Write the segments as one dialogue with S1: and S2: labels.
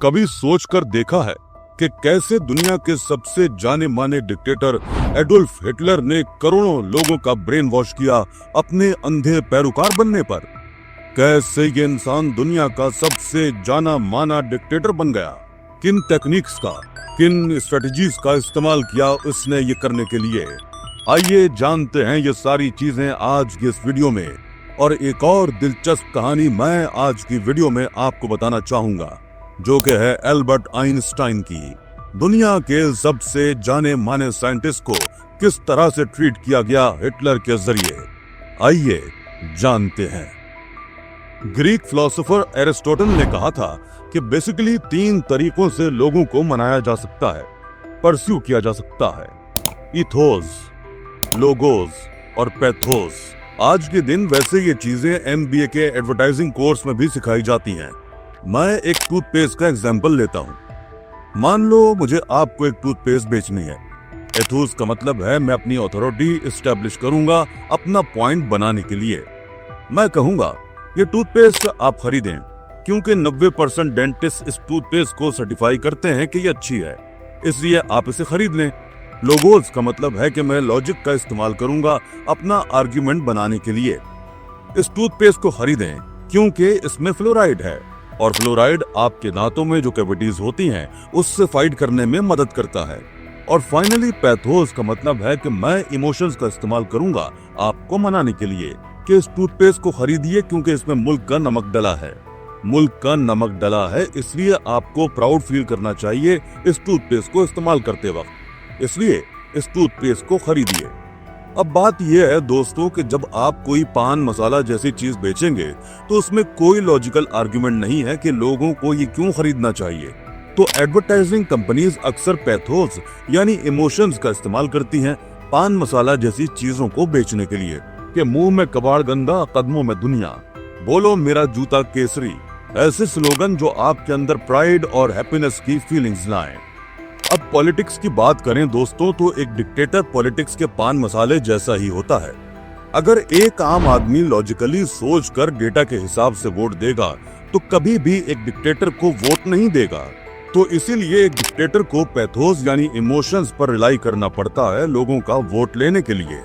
S1: कभी सोचकर देखा है कि कैसे दुनिया के सबसे जाने माने डिक्टेटर एडोल्फ हिटलर ने करोड़ों लोगों का ब्रेन वॉश किया अपने अंधे पैरोकार बनने पर? कैसे ये इंसान दुनिया का सबसे जाना माना डिक्टेटर बन गया? किन टेक्निक्स का, किन स्ट्रेटजीज का इस्तेमाल किया उसने ये करने के लिए? आइए जानते हैं ये सारी चीजें आज की इस वीडियो में। और एक और दिलचस्प कहानी मैं आज की वीडियो में आपको बताना चाहूंगा, जो कि है एल्बर्ट आइंस्टाइन की। दुनिया के सबसे जाने माने साइंटिस्ट को किस तरह से ट्रीट किया गया हिटलर के जरिए, आइए जानते हैं। ग्रीक फिलोसोफर एरिस्टोटल ने कहा था कि बेसिकली 3 तरीकों से लोगों को मनाया जा सकता है, परस्यू किया जा सकता है: इथोस, लोगोस और पैथोस। आज के दिन वैसे ये चीजें MBA के एडवर्टाइजिंग कोर्स में भी सिखाई जाती हैं। मैं एक टूथपेस्ट का एग्जांपल लेता हूँ। मान लो मुझे आपको एक टूथपेस्ट बेचनी है। एथोस का मतलब है मैं अपनी अथॉरिटी एस्टैब्लिश करूंगा अपना पॉइंट बनाने के लिए। मैं कहूंगा ये टूथपेस्ट आप खरीदें क्योंकि 90% डेंटिस्ट इस टूथपेस्ट को सर्टिफाई करते हैं कि ये अच्छी है, इसलिए आप इसे खरीद लें। लोगोस का मतलब है कि मैं लॉजिक का इस्तेमाल करूंगा अपना आर्ग्यूमेंट बनाने के लिए। इस टूथपेस्ट को खरीदें क्योंकि इसमें फ्लोराइड है और फ्लोराइड आपके दांतों में जो कैविटीज होती हैं उससे फाइट करने में मदद करता है। और फाइनली पैथोस का मतलब है कि मैं इमोशंस का इस्तेमाल करूंगा आपको मनाने के लिए कि इस टूथपेस्ट को खरीदिए क्योंकि इसमें मुल्क का नमक डला है। मुल्क का नमक डला है इसलिए आपको प्राउड फील करना चाहिए इस टूथपेस्ट को इस्तेमाल करते वक्त, इसलिए इस टूथपेस्ट को खरीदिए। अब बात यह है दोस्तों कि जब आप कोई पान मसाला जैसी चीज बेचेंगे तो उसमें कोई लॉजिकल आर्गुमेंट नहीं है कि लोगों को ये क्यों खरीदना चाहिए। तो एडवर्टाइजिंग कंपनीज अक्सर पैथोस यानी इमोशंस का इस्तेमाल करती हैं पान मसाला जैसी चीजों को बेचने के लिए कि मुंह में कबाड़ गंदा, कदमों में दुनिया, बोलो मेरा जूता केसरी। ऐसे स्लोगन जो आपके अंदर प्राइड और हैप्पीनेस की फीलिंग्स लाएं। अब पॉलिटिक्स की बात करें दोस्तों तो एक डिक्टेटर पॉलिटिक्स के पान मसाले जैसा ही होता है। अगर एक आम आदमी लॉजिकली सोचकर डेटा के हिसाब से वोट देगा तो कभी भी एक डिक्टेटर को वोट नहीं देगा। तो इसीलिए एक डिक्टेटर को पैथोस यानी इमोशंस पर रिलाई करना पड़ता है लोगों का वोट लेने के लिए।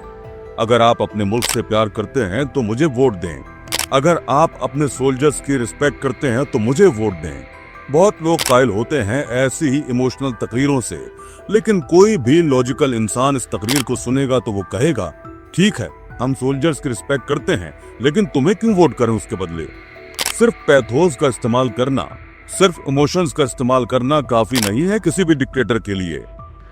S1: अगर आप अपने मुल्क से प्यार करते हैं तो मुझे वोट दें, अगर आप अपने सोल्जर्स की रिस्पेक्ट करते हैं तो मुझे वोट दें। बहुत लोग कायल होते हैं ऐसी ही इमोशनल तकरीरों से, लेकिन कोई भी लॉजिकल इंसान इस तकरीर को सुनेगा तो वो कहेगा ठीक है हम सोल्जर्स की रिस्पेक्ट करते हैं लेकिन तुम्हें क्यों वोट करें उसके बदले। सिर्फ पैथोस का इस्तेमाल करना, सिर्फ इमोशंस का इस्तेमाल करना काफी नहीं है किसी भी डिक्टेटर के लिए।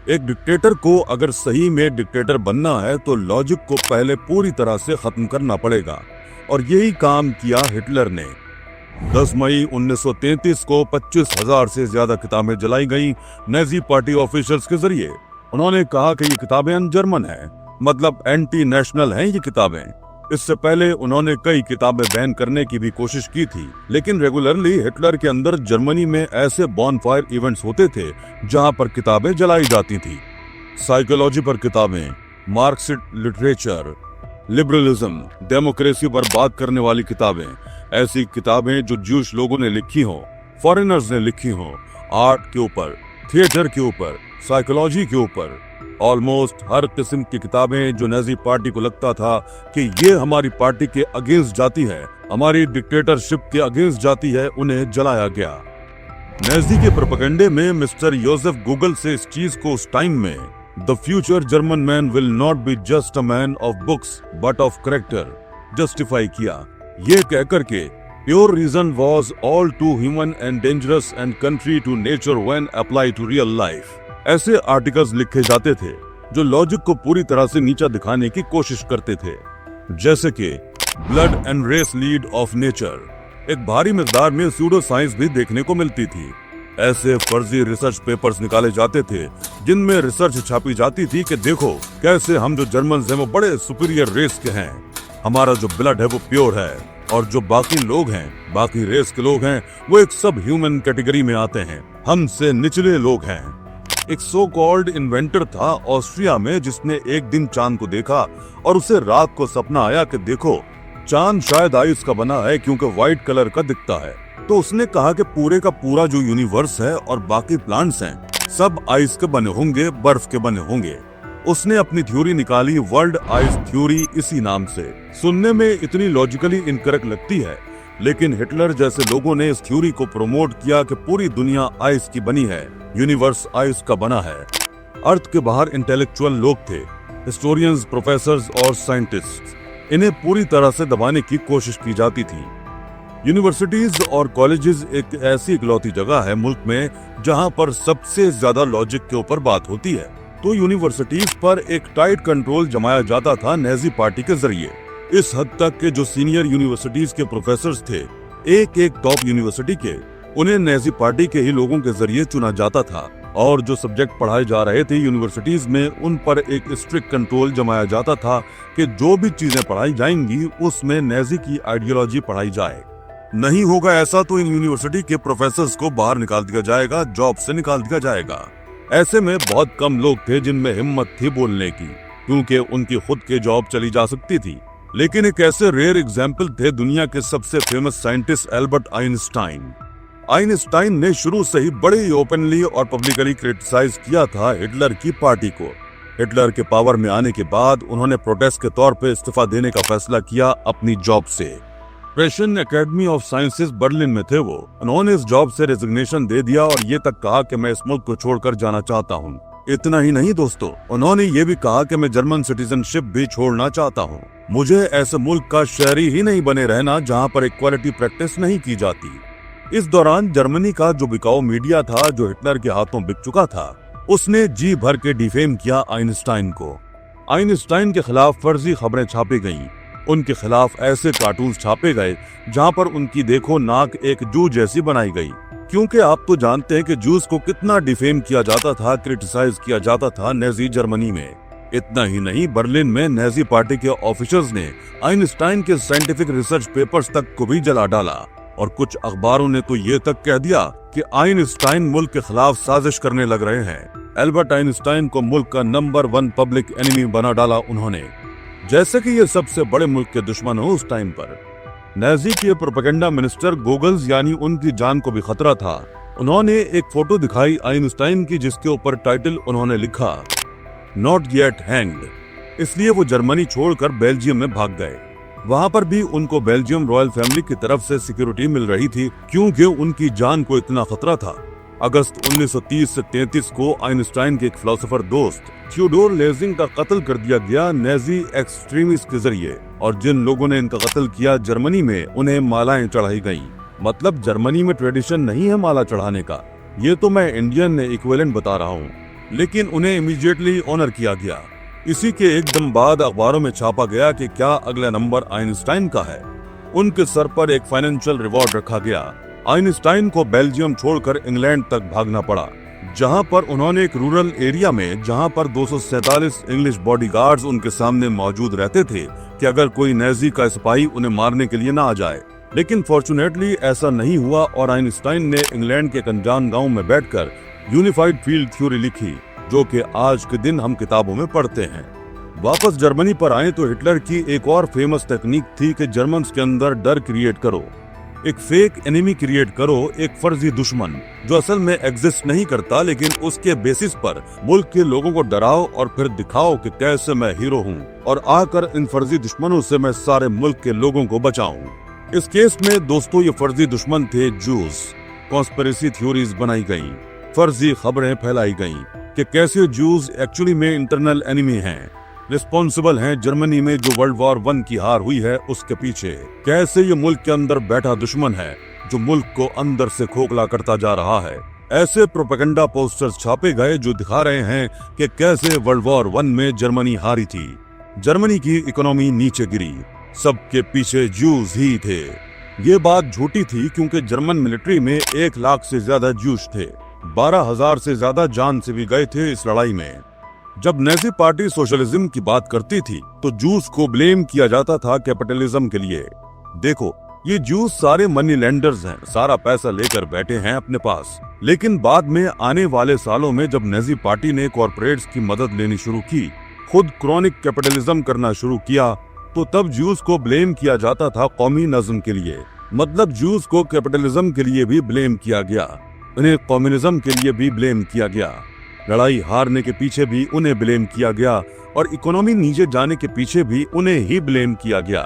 S1: एक डिक्टेटर को अगर सही में डिक्टेटर बनना है तो लॉजिक को पहले पूरी तरह से खत्म करना पड़ेगा, और यही काम किया हिटलर ने। 10 मई 1933 को 25,000 से ज्यादा किताबें जलाई गईं नाजी पार्टी ऑफिशियल्स के जरिए। उन्होंने कहा कि ये किताबें अनजर्मन हैं, मतलब एंटी नेशनल हैं ये किताबें। इससे पहले उन्होंने कई किताबें बैन करने की भी कोशिश की थी, लेकिन रेगुलरली हिटलर के अंदर जर्मनी में ऐसे बॉनफायर इवेंट्स होते थे जहां पर किताबें जलाई जाती थी। साइकोलॉजी पर किताबें, मार्क्सिस्ट लिटरेचर, लिबरलिज्म, डेमोक्रेसी पर बात करने वाली किताबें, ऐसी किताबें जो ज्यूश लोगों ने लिखी हो, फॉरेनर्स ने लिखी हो, आर्ट के ऊपर, थिएटर के ऊपर, साइकोलॉजी के ऊपर, ऑलमोस्ट हर किस्म की किताबें जो नाजी पार्टी को लगता था कि ये हमारी पार्टी के अगेंस्ट जाती है, हमारी डिक्टेटरशिप के अगेंस्ट जाती है, उन्हें जलाया गया। नाजी के प्रोपेगेंडे में मिस्टर योसेफ गूगल से इस चीज को उस टाइम में the future German man will not be just a man of books but of character justify किया। ये कहकर के pure reason was all to human and dangerous and contrary to nature when apply to real life. ऐसे articles लिखे जाते थे जो logic को पूरी तरह से नीचा दिखाने की कोशिश करते थे, जैसे कि blood and race lead of nature. एक भारी मिकदार में सूडो साइंस भी देखने को मिलती थी। ऐसे फर्जी रिसर्च पेपर्स निकाले जाते थे जिनमें रिसर्च छापी जाती थी कि देखो कैसे हम जो जर्मन हैं वो बड़े सुपीरियर रेस के हैं, हमारा जो ब्लड है वो प्योर है, और जो बाकी लोग हैं, बाकी रेस के लोग हैं, वो एक सब ह्यूमन कैटेगरी में आते हैं, हमसे निचले लोग हैं। एक सो कॉल्ड इन्वेंटर था ऑस्ट्रिया में जिसने एक दिन चांद को देखा और उसे रात को सपना आया कि देखो चांद शायद आइस का बना है क्योंकि व्हाइट कलर का दिखता है। तो उसने कहा कि पूरे का पूरा जो यूनिवर्स है और बाकी प्लांट्स हैं सब आइस के बने होंगे, बर्फ के बने होंगे। उसने अपनी थ्योरी निकाली वर्ल्ड आइस थ्योरी इसी नाम से। सुनने में इतनी लॉजिकली इनकरेक्ट लगती है, लेकिन हिटलर जैसे लोगों ने इस थ्योरी को प्रमोट किया कि पूरी दुनिया आइस की बनी है, यूनिवर्स आइस का बना है। अर्थ के बाहर इंटेलेक्चुअल लोग थे, हिस्टोरियंस, प्रोफेसर्स और साइंटिस्ट। इन्हें पूरी तरह से दबाने की कोशिश की जाती थी। यूनिवर्सिटीज और कॉलेजेस एक ऐसी इकलौती जगह है मुल्क में जहां पर सबसे ज्यादा लॉजिक के ऊपर बात होती है। तो यूनिवर्सिटीज पर एक टाइट कंट्रोल जमाया जाता था नेजी पार्टी के जरिए। इस हद तक के जो सीनियर यूनिवर्सिटीज के प्रोफेसर्स थे, एक टॉप यूनिवर्सिटी के, उन्हें नेजी पार्टी के ही लोगों के जरिए चुना जाता था। और जो सब्जेक्ट पढ़ाए जा रहे थे यूनिवर्सिटीज में, उन पर एक स्ट्रिक्ट कंट्रोल जमाया जाता था कि जो भी चीजें पढ़ाई जाएंगी उसमें नेजी की आइडियोलॉजी पढ़ाई जाए। नहीं होगा ऐसा तो इन यूनिवर्सिटी के प्रोफेसर्स को बाहर निकाल दिया जाएगा, जॉब से निकाल दिया जाएगा। ऐसे में बहुत कम लोग थे जिनमें हिम्मत थी बोलने की, क्योंकि उनकी खुद की जॉब चली जा सकती थी। लेकिन एक ऐसे रेयर एग्जाम्पल थे दुनिया के सबसे famous scientist Albert Einstein. Einstein ने शुरू से ही बड़े ही ओपनली और पब्लिकली क्रिटिसाइज किया था हिटलर की पार्टी को। हिटलर के पावर में आने के बाद उन्होंने प्रोटेस्ट के तौर पे इस्तीफा देने का फैसला किया अपनी जॉब से। Russian academy of sciences Berlin में थे वो। उन्होंने इस जॉब से रेजिग्नेशन दे दिया और ये तक कहा कि मैं इस मुल्क को छोड़कर जाना चाहता हूँ। इतना ही नहीं दोस्तों, उन्होंने ये भी कहा कि मैं जर्मन सिटीजनशिप भी छोड़ना चाहता हूँ। मुझे ऐसे मुल्क का शहरी ही नहीं बने रहना जहाँ पर इक्वालिटी प्रैक्टिस नहीं की जाती। इस दौरान जर्मनी का जो बिकाऊ मीडिया था, जो हिटलर के हाथों बिक चुका था, उसने जी भर के डिफेम किया आइंस्टाइन को। आइंस्टाइन के खिलाफ फर्जी खबरें छापी गईं। उनके खिलाफ ऐसे कार्टून छापे गए जहां पर उनकी देखो नाक एक जू जैसी बनाई गई। क्योंकि आप तो जानते हैं कि जूस को कितना डिफेम किया जाता था, क्रिटिसाइज किया जाता था नेजी जर्मनी में। इतना ही नहीं, बर्लिन में नेजी पार्टी के ऑफिसर्स ने आइंस्टाइन के साइंटिफिक रिसर्च पेपर्स तक को भी जला डाला। और कुछ अखबारों ने तो ये तक कह दिया कि आइंस्टाइन मुल्क के खिलाफ साजिश करने लग रहे हैं। एल्बर्ट आइंस्टाइन को मुल्क का नंबर 1 पब्लिक एनिमी बना डाला उन्होंने, जैसे कि ये सबसे बड़े मुल्क के दुश्मन हो। उस टाइम पर नाजी के प्रोपेगेंडा मिनिस्टर गोगल्स, यानी उनकी जान को भी खतरा था। उन्होंने एक फोटो दिखाई आइंस्टाइन की, जिसके ऊपर टाइटल उन्होंने लिखा नॉट येट हैंग्ड। इसलिए वो जर्मनी छोड़कर बेल्जियम में भाग गए। वहां पर भी उनको बेल्जियम रॉयल फैमिली की तरफ से सिक्योरिटी मिल रही थी, क्योंकि उनकी जान को इतना खतरा था। अगस्त 1930 से 33 को आइंस्टाइन के एक फिलोसोफर दोस्त थियोडोर लेजिंग का कत्ल कर दिया गया नेजी एक्सट्रीमिस्ट के जरिए। और जिन लोगों ने इनका कत्ल किया जर्मनी में, उन्हें मालाएं चढ़ाई गईं। मतलब जर्मनी में ट्रेडिशन नहीं है माला चढ़ाने का, ये तो मैं इंडियन इक्विवेलेंट बता रहा हूँ, लेकिन उन्हें इमीडिएटली ऑनर किया गया। इसी के एकदम बाद अखबारों में छापा गया कि क्या अगला नंबर आइंस्टाइन का है। उनके सर पर एक फाइनेंशियल रिवॉर्ड रखा गया। आइंस्टाइन को बेल्जियम छोड़कर इंग्लैंड तक भागना पड़ा, जहां पर उन्होंने एक रूरल एरिया में, जहां पर 247 इंग्लिश बॉडीगार्ड्स उनके सामने मौजूद रहते थे कि अगर कोई नेजी का सिपाही उन्हें मारने के लिए ना आ जाए। लेकिन फॉर्चुनेटली ऐसा नहीं हुआ और आइंस्टाइन ने इंग्लैंड के एक अनजान गाँव में बैठकर यूनिफाइड फील्ड थ्योरी लिखी, जो कि आज के दिन हम किताबों में पढ़ते हैं। वापस जर्मनी पर आए तो हिटलर की एक और फेमस टेक्निक थी कि जर्मन्स के अंदर डर क्रिएट करो, एक फेक एनिमी क्रिएट करो, एक फर्जी दुश्मन जो असल में एग्जिस्ट नहीं करता, लेकिन उसके बेसिस पर मुल्क के लोगों को डराओ और फिर दिखाओ कि कैसे मैं हीरो हूँ, और आकर इन फर्जी दुश्मनों से मैं सारे मुल्क के लोगों को बचाऊं। इस केस में दोस्तों ये फर्जी दुश्मन थे जूस। कॉन्स्पिरेसी थ्योरीज बनाई गयी, फर्जी खबरें फैलाई गयी कि कैसे जूस एक्चुअली में इंटरनल एनिमी हैं, रिस्पॉन्सिबल हैं जर्मनी में जो वर्ल्ड वॉर 1 की हार हुई है उसके पीछे। कैसे ये मुल्क के अंदर बैठा दुश्मन है जो मुल्क को अंदर से खोखला करता जा रहा है। ऐसे प्रोपेगेंडा पोस्टर्स छापे गए जो दिखा रहे हैं कि कैसे वर्ल्ड वॉर 1 में जर्मनी हारी थी, जर्मनी की इकोनॉमी नीचे गिरी, सबके पीछे जूस ही थे। ये बात झूठी थी, क्योंकि जर्मन मिलिट्री में 1 लाख से ज्यादा जूस थे। 12,000 से ज्यादा जान से भी गए थे इस लड़ाई में। जब नेजी पार्टी सोशलिज्म की बात करती थी तो जूस को ब्लेम किया जाता था कैपिटलिज्म के लिए। देखो, ये जूस सारे मनी लेंडर्स हैं, सारा पैसा लेकर बैठे हैं अपने पास। लेकिन बाद में आने वाले सालों में जब नेजी पार्टी ने कॉर्पोरेट्स की मदद लेनी शुरू की, खुद क्रॉनिक कैपिटलिज्म करना शुरू किया, तो तब ज्यूज को ब्लेम किया जाता था कौमी नज्म के लिए, मतलब ज्यूज को कैपिटलिज्म के लिए भी ब्लेम किया गया, उन्हें कम्युनिज्म के लिए भी ब्लेम किया गया, लड़ाई हारने के पीछे भी उन्हें ब्लेम किया गया और इकोनॉमी नीचे जाने के पीछे भी उन्हें ही ब्लेम किया गया।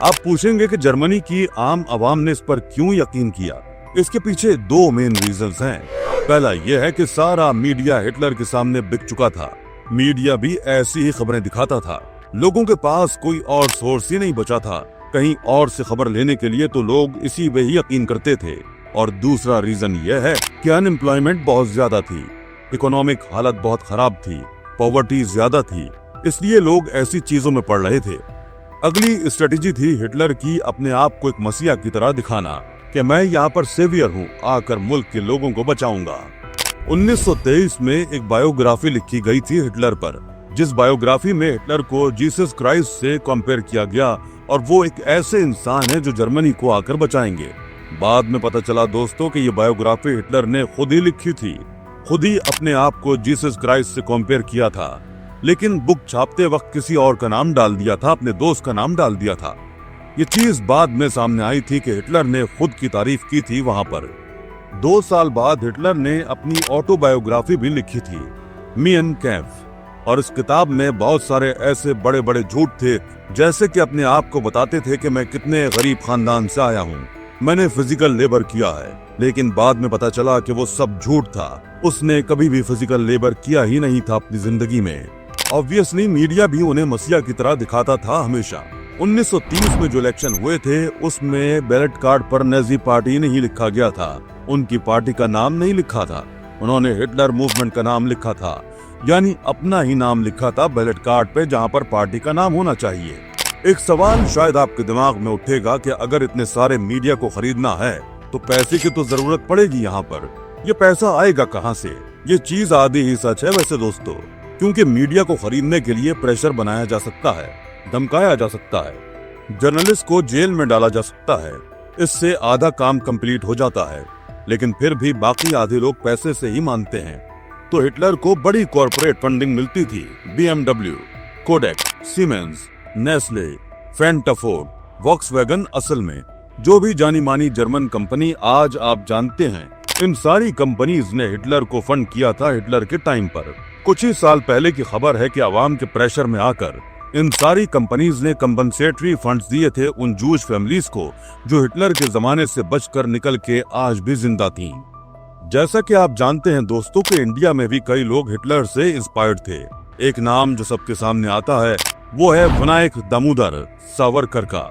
S1: आप पूछेंगे कि जर्मनी की आम आवाम ने इस पर क्यों यकीन किया? इसके पीछे दो मेन रीजंस हैं। पहला यह है कि सारा मीडिया हिटलर के सामने बिक चुका था। मीडिया भी ऐसी ही खबरें दिखाता था। लोगों के पास कोई और सोर्स ही नहीं बचा था। कहीं और से खबर लेने के लिए तो लोग इसी पे ही यकीन करते थे। और दूसरा रीजन यह है कि अनएम्प्लॉयमेंट बहुत ज्यादा थी, इकोनॉमिक हालत बहुत खराब थी, पॉवर्टी ज्यादा थी, इसलिए लोग ऐसी चीजों में पड़ रहे थे। अगली स्ट्रेटेजी थी हिटलर की अपने आप को एक मसीहा की तरह दिखाना कि मैं यहाँ पर सेवियर हूँ, आकर मुल्क के लोगों को बचाऊंगा। 1923 में एक बायोग्राफी लिखी गई थी हिटलर पर, जिस बायोग्राफी में हिटलर को जीसस क्राइस्ट से कंपेयर किया गया और वो एक ऐसे इंसान है जो जर्मनी को आकर बचाएंगे। बाद में पता चला दोस्तों कि ये बायोग्राफी हिटलर ने खुद ही लिखी थी, खुद ही अपने आप को जीसस क्राइस्ट से कंपेयर किया था, लेकिन बुक छापते वक्त किसी और का नाम डाल दिया था, अपने दोस्त का नाम डाल दिया था। ये चीज बाद में सामने आई थी कि हिटलर ने खुद की तारीफ की थी वहां पर। 2 साल बाद हिटलर ने अपनी ऑटोबायोग्राफी भी लिखी थी, मियन कैम्प, और इस किताब में बहुत सारे ऐसे बड़े बड़े झूठ थे, जैसे कि अपने आप को बताते थे कि मैं कितने गरीब खानदान से आया हूँ, मैंने फिजिकल लेबर किया है। लेकिन बाद में पता चला कि वो सब झूठ था, उसने कभी भी फिजिकल लेबर किया ही नहीं था अपनी जिंदगी में। ऑब्वियसली मीडिया भी उन्हें मसीहा की तरह दिखाता था हमेशा। 1930 में जो इलेक्शन हुए थे उसमें बैलेट कार्ड पर नाजी पार्टी नहीं लिखा गया था, उनकी पार्टी का नाम नहीं लिखा था, उन्होंने हिटलर मूवमेंट का नाम लिखा था, यानी अपना ही नाम लिखा था बैलेट कार्ड पे जहां पर पार्टी का नाम होना चाहिए। एक सवाल शायद आपके दिमाग में उठेगा कि अगर इतने सारे मीडिया को खरीदना है तो पैसे की तो जरूरत पड़ेगी यहाँ पर, ये पैसा आएगा कहाँ से? ये चीज आधी ही सच है वैसे दोस्तों, क्योंकि मीडिया को खरीदने के लिए प्रेशर बनाया जा सकता है, धमकाया जा सकता है, जर्नलिस्ट को जेल में डाला जा सकता है, इससे आधा काम कंप्लीट हो जाता है, लेकिन फिर भी बाकी आधे लोग पैसे से ही मानते हैं। तो हिटलर को बड़ी कॉर्पोरेट फंडिंग मिलती थी, BMW, कोडेक, सीमेंस, नेस्ले, फेंटाफोर्ड, वॉक्सवैगन, असल में जो भी जानी मानी जर्मन कंपनी आज आप जानते हैं, इन सारी कंपनीज ने हिटलर को फंड किया था हिटलर के टाइम पर। कुछ ही साल पहले की खबर है कि आवाम के प्रेशर में आकर इन सारी कंपनीज ने कंपनसेटरी फंड्स दिए थे उन जूश फैमिलीज को जो हिटलर के जमाने से बचकर निकल के आज भी जिंदा थीं। जैसा कि आप जानते हैं दोस्तों कि इंडिया में भी कई लोग हिटलर से इंस्पायर्ड थे। एक नाम जो सबके सामने आता है वो है विनायक दामोदर सावरकर का।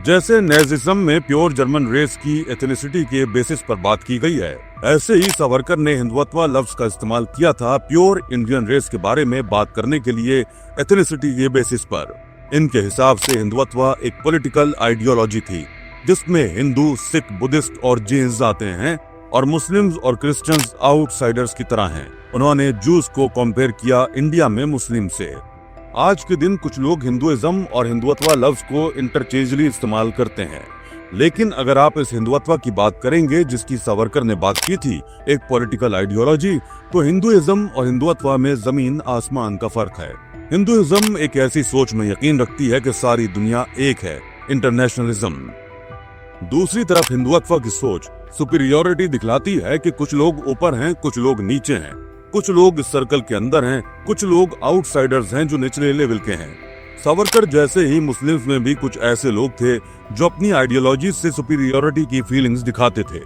S1: जैसे नेजिज्म में प्योर जर्मन रेस की एथनिसिटी के बेसिस पर बात की गई है, ऐसे ही सावरकर ने हिंदुत्व लफ्ज का इस्तेमाल किया था प्योर इंडियन रेस के बारे में बात करने के लिए एथनिसिटी के बेसिस पर। इनके हिसाब से हिंदुत्व एक पॉलिटिकल आइडियोलॉजी थी जिसमें हिंदू, सिख, बुद्धिस्ट और जैन आते हैं और मुस्लिम्स और क्रिश्चियंस आउटसाइडर्स की तरह हैं। उन्होंने जूस को कंपेयर किया इंडिया में मुस्लिम से। आज के दिन कुछ लोग हिंदुइज्म और हिंदुत्व लफ्ज को इंटरचेंजली इस्तेमाल करते हैं, लेकिन अगर आप इस हिंदुत्व की बात करेंगे जिसकी सावरकर ने बात की थी, एक पॉलिटिकल आइडियोलॉजी, तो हिंदुइज्म और हिंदुत्व में जमीन आसमान का फर्क है। हिंदुइज्म एक ऐसी सोच में यकीन रखती है कि सारी दुनिया एक है, इंटरनेशनलिज्म। दूसरी तरफ हिंदुत्व की सोच सुपीरियोरिटी दिखलाती है कि कुछ लोग ऊपर हैं, कुछ लोग नीचे हैं, कुछ लोग इस सर्कल के अंदर हैं, कुछ लोग आउटसाइडर्स हैं जो निचले लेवल के हैं। सावरकर जैसे ही मुस्लिम्स में भी कुछ ऐसे लोग थे जो अपनी आइडियोलॉजी से सुपीरियोरिटी की फीलिंग्स दिखाते थे,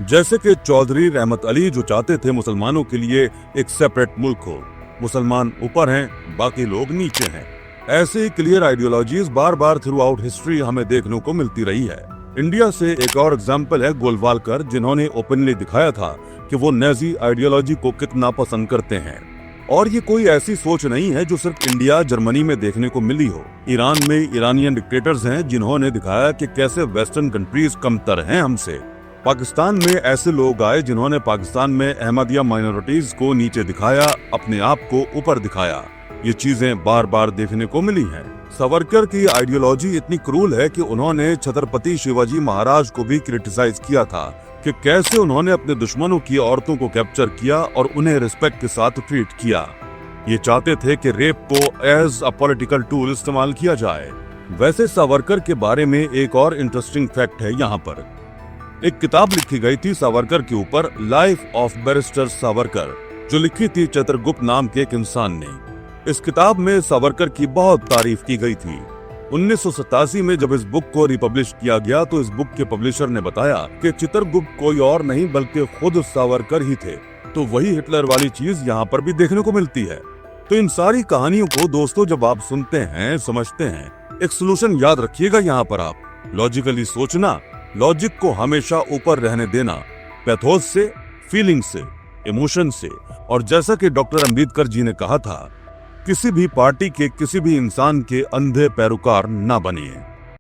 S1: जैसे कि चौधरी रहमत अली जो चाहते थे मुसलमानों के लिए एक सेपरेट मुल्क हो, मुसलमान ऊपर हैं, बाकी लोग नीचे हैं। ऐसे ही क्लियर आइडियोलॉजीज बार बार थ्रू आउट हिस्ट्री हमें देखने को मिलती रही है। इंडिया से एक और एग्जाम्पल है गोलवालकर, जिन्होंने ओपनली दिखाया था कि वो नाजी आइडियोलॉजी को कितना पसंद करते हैं। और ये कोई ऐसी सोच नहीं है जो सिर्फ इंडिया, जर्मनी में देखने को मिली हो। ईरान में ईरानियन डिक्टेटर्स हैं जिन्होंने दिखाया कि कैसे वेस्टर्न कंट्रीज कमतर हैं हमसे। पाकिस्तान में ऐसे लोग आए जिन्होंने पाकिस्तान में अहमदिया माइनॉरिटीज को नीचे दिखाया, अपने आप को ऊपर दिखाया। ये चीजें बार बार देखने को मिली हैं। सावरकर की आइडियोलॉजी इतनी क्रूल है कि उन्होंने छत्रपति शिवाजी महाराज को भी क्रिटिसाइज किया था कि कैसे उन्होंने अपने दुश्मनों की औरतों को कैप्चर किया और उन्हें रिस्पेक्ट के साथ ट्रीट किया। ये चाहते थे कि रेप को एज अ पॉलिटिकल टूल इस्तेमाल किया जाए, वैसे सावरकर के बारे में एक और इंटरेस्टिंग फैक्ट है यहाँ पर। एक किताब लिखी गई थी सावरकर के ऊपर, लाइफ ऑफ बैरिस्टर सावरकर, जो लिखी थी चित्रगुप्त नाम के एक इंसान ने। इस किताब में सावरकर की बहुत तारीफ की गई थी। 1987 में जब इस बुक को रिपब्लिश किया गया तो इस बुक के पब्लिशर ने बताया कि चित्रगुप्त कोई और नहीं बल्कि खुद सावरकर ही थे। तो वही हिटलर वाली चीज यहाँ पर भी देखने को मिलती है। तो इन सारी कहानियों को दोस्तों जब आप सुनते हैं, समझते हैं, एक सोल्यूशन याद रखिएगा यहाँ पर आप लॉजिकली सोचना, लॉजिक को हमेशा ऊपर रहने देना, पैथोस से, फीलिंग से, इमोशन से। और जैसा कि डॉक्टर अंबेडकर जी ने कहा था, किसी भी पार्टी के किसी भी इंसान के अंधे पैरोकार ना बनिए।